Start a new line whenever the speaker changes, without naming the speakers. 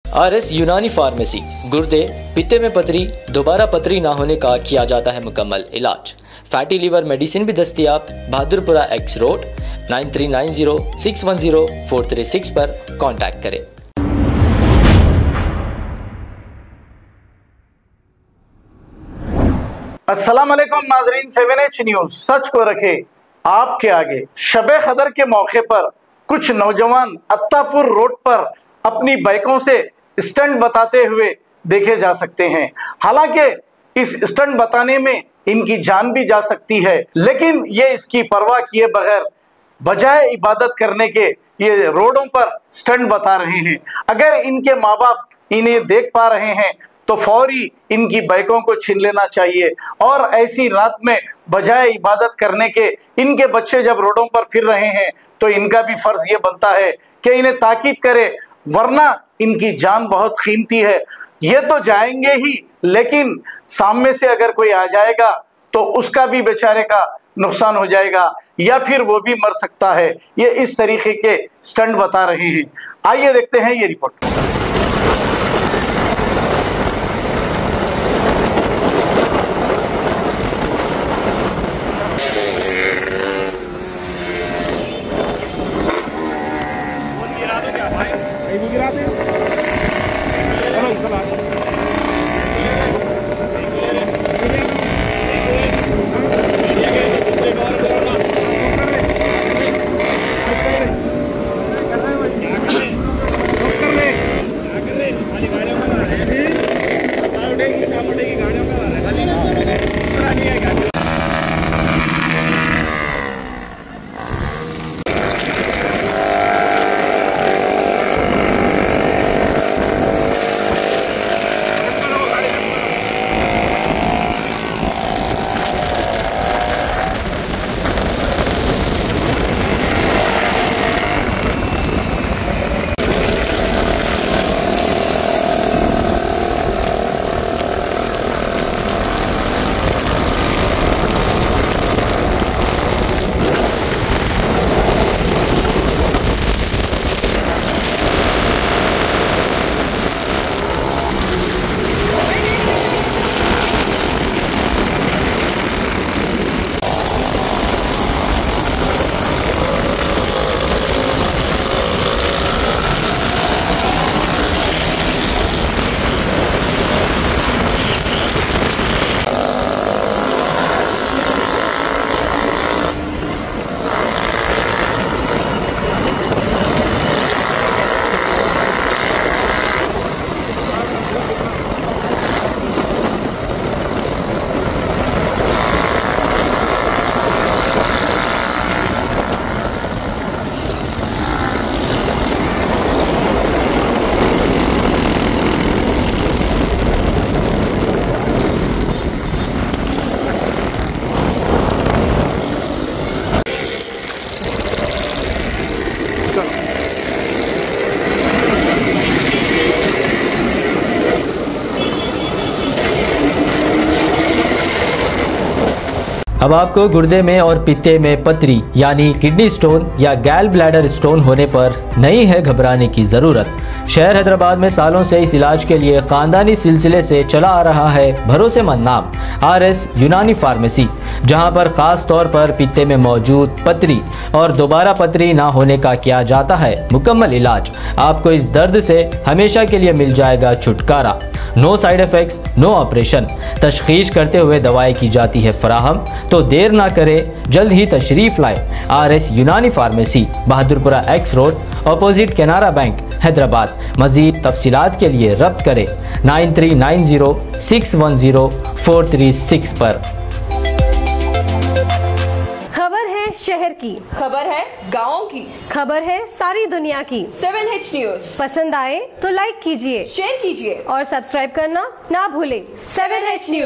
RS यूनानी pharmacy, गुर्दे, पित्ते में पथरी, दोबारा पथरी ना होने का किया जाता है मुकम्मल इलाज। फैटी लीवर मेडिसिन भी दस्तयाब। बहादुरपुरा X रोड 9390610436 पर कांटेक्ट करें।
अस्सलाम वालेकुम नाजरीन, 7H न्यूज सच को रखे आपके आगे। शबे कदर के मौके पर कुछ नौजवान अत्तापुर रोड पर अपनी बाइकों से स्टंट बताते हुए देखे जा सकते हैं। हालांकि इस स्टंट बताने में इनकी जान भी जा सकती है, लेकिन ये इसकी परवाह किए बगैर बजाय इबादत करने के ये रोडों पर स्टंट बता रहे हैं। अगर इनके माँ बाप इन्हें देख पा रहे हैं तो फौरी इनकी बाइकों को छीन लेना चाहिए और ऐसी रात में बजाय इबादत करने के इनके बच्चे जब रोडों पर फिर रहे हैं तो इनका भी फर्ज ये बनता है कि इन्हें ताकीद करे, वरना इनकी जान बहुत कीमती है। ये तो जाएंगे ही, लेकिन सामने से अगर कोई आ जाएगा तो उसका भी बेचारे का नुकसान हो जाएगा या फिर वो भी मर सकता है। ये इस तरीके के स्टंट बता रहे हैं। आइए देखते हैं ये रिपोर्ट।
अब आपको गुर्दे में और पित्ते में पथरी यानी किडनी स्टोन या गैल ब्लैडर स्टोन होने पर नहीं है घबराने की ज़रूरत। शहर हैदराबाद में सालों से इस इलाज के लिए ख़ानदानी सिलसिले से चला आ रहा है भरोसेमंद नाम RS यूनानी फार्मेसी, जहां पर ख़ास तौर पर पित्ते में मौजूद पथरी और दोबारा पथरी ना होने का किया जाता है मुकम्मल इलाज। आपको इस दर्द से हमेशा के लिए मिल जाएगा छुटकारा। No side effects, no operation. तशखीस करते हुए दवाएं की जाती है फराहम, तो देर ना करें, जल्द ही तशरीफ लाए। RS यूनानी pharmacy, Bahadurpura X road, opposite Canara bank, Hyderabad. मज़ीद तफसीलात के लिए रब्त करें 9390610436 पर।
खबर है शहर की,
खबर है गाँव की,
खबर है सारी दुनिया की।
7H न्यूज
पसंद आए तो लाइक कीजिए,
शेयर कीजिए
और सब्सक्राइब करना ना भूलें।
7H news.